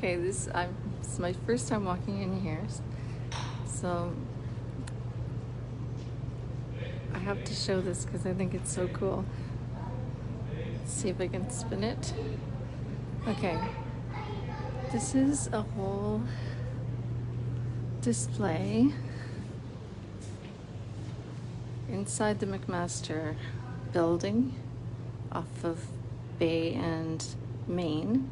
Okay, this is my first time walking in here, so I have to show this because I think it's so cool. Let's see if I can spin it. Okay, this is a whole display inside the McMaster building off of Bay and Main.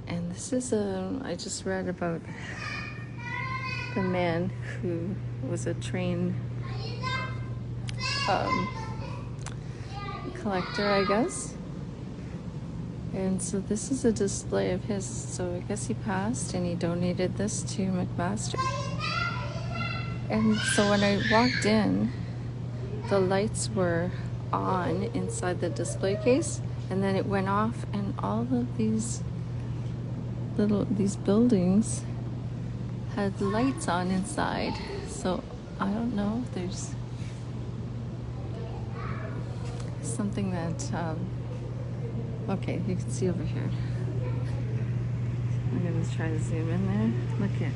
And this is I just read about the man who was a train collector, I guess. And so this is a display of his. So I guess he passed and he donated this to McMaster. And so when I walked in, the lights were on inside the display case, and then it went off, and all of these buildings had lights on inside. So I don't know if there's something that okay, you can see over here. I'm gonna try to zoom in there. Look at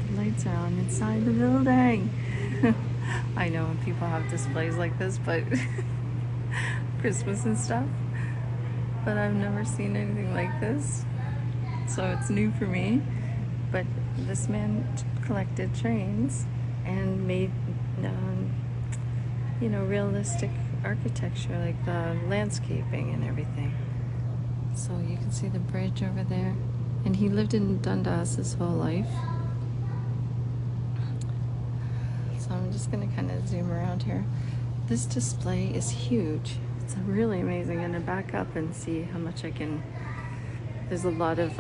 the lights are on inside the building. I know when people have displays like this, but Christmas and stuff, but I've never seen anything like this, so it's new for me. But this man collected trains and made realistic architecture, like the landscaping and everything. So you can see the bridge over there, and he lived in Dundas his whole life. So I'm just gonna kind of zoom around here. This display is huge. It's really amazing. I'm gonna back up and see how much I can. There's a lot of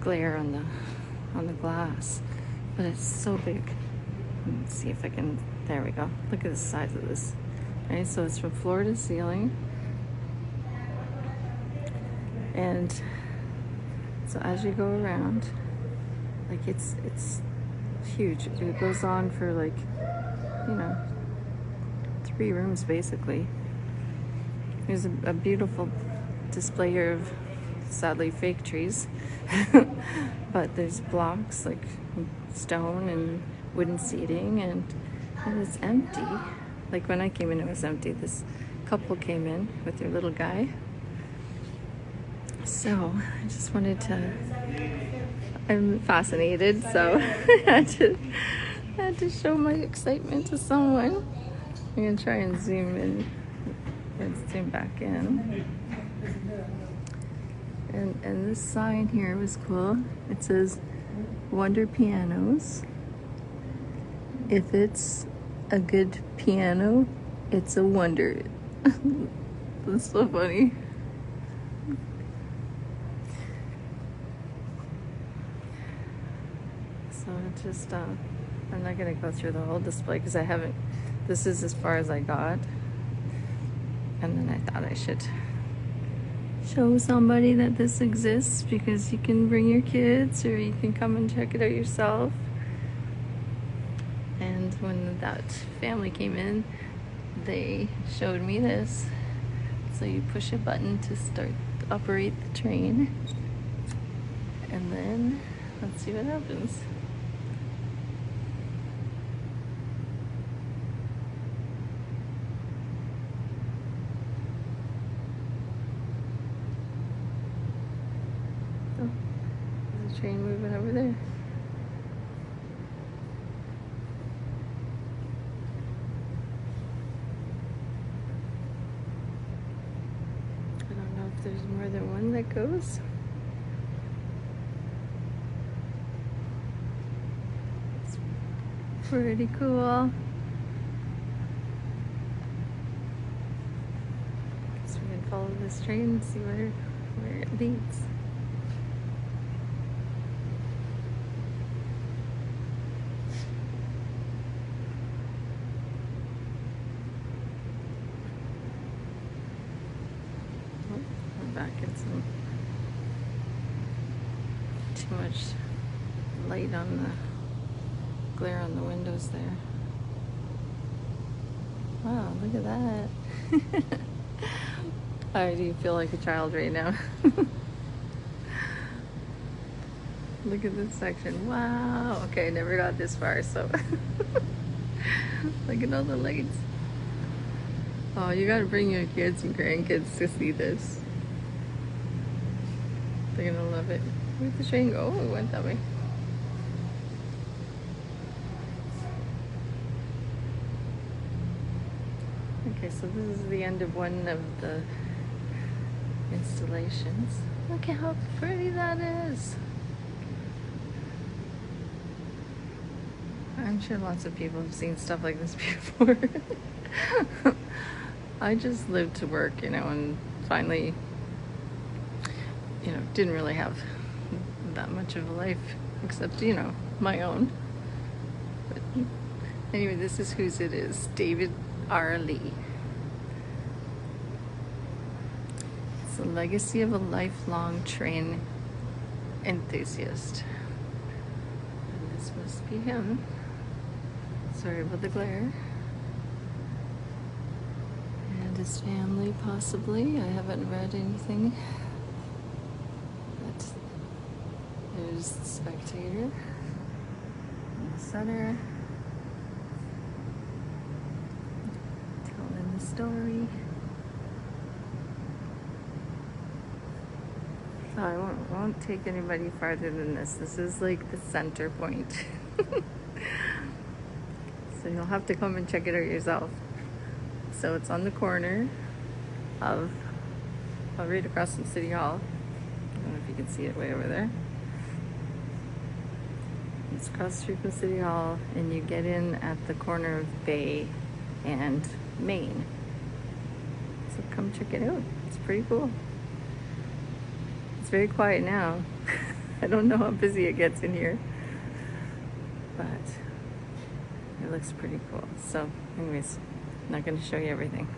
glare on the glass, but it's so big. Let's see if I can. There we go. Look at the size of this. Right, so it's from floor to ceiling, and so as you go around, like it's huge. It goes on for like 3 rooms basically. There's a beautiful display here of sadly fake trees, but there's blocks like stone and wooden seating, and it's empty. Like when I came in, it was empty. This couple came in with their little guy. So I just wanted to, I'm fascinated, so I had to show my excitement to someone. I'm gonna try and zoom in and zoom back in. And this sign here was cool. It says Wonder Pianos. If it's a good piano, it's a wonder. That's so funny. So just I'm not gonna go through the whole display because I haven't. This is as far as I got, and then I thought I should show somebody that this exists, because you can bring your kids or you can come and check it out yourself. And when that family came in, they showed me this. So you push a button to start to operate the train, and then let's see what happens. Oh, there's a train moving over there. There's more than one that goes. It's pretty cool. So we can follow this train and see where it leads. Back in some too much light on the glare on the windows there. Wow, look at that. I do feel like a child right now. Look at this section. Wow. Okay, I never got this far, so look at all the lights. Oh, you gotta bring your kids and grandkids to see this. They're gonna love it. Where'd the train go? Oh, it went that way. Okay, so this is the end of one of the installations. Look at how pretty that is. I'm sure lots of people have seen stuff like this before. I just lived to work, and finally, didn't really have that much of a life except, my own. But anyway, this is whose it is. David R. Lee. It's the legacy of a lifelong train enthusiast. And this must be him. Sorry about the glare. And his family, possibly. I haven't read anything. But there's the spectator in the center, telling the story. So I won't take anybody farther than this. This is like the center point. So you'll have to come and check it out yourself. So it's on the corner of, right across from City Hall. I don't know if you can see it way over there. It's across the street from City Hall, and you get in at the corner of Bay and Main. So come check it out. It's pretty cool. It's very quiet now. I don't know how busy it gets in here, but it looks pretty cool. So anyways, I'm not going to show you everything.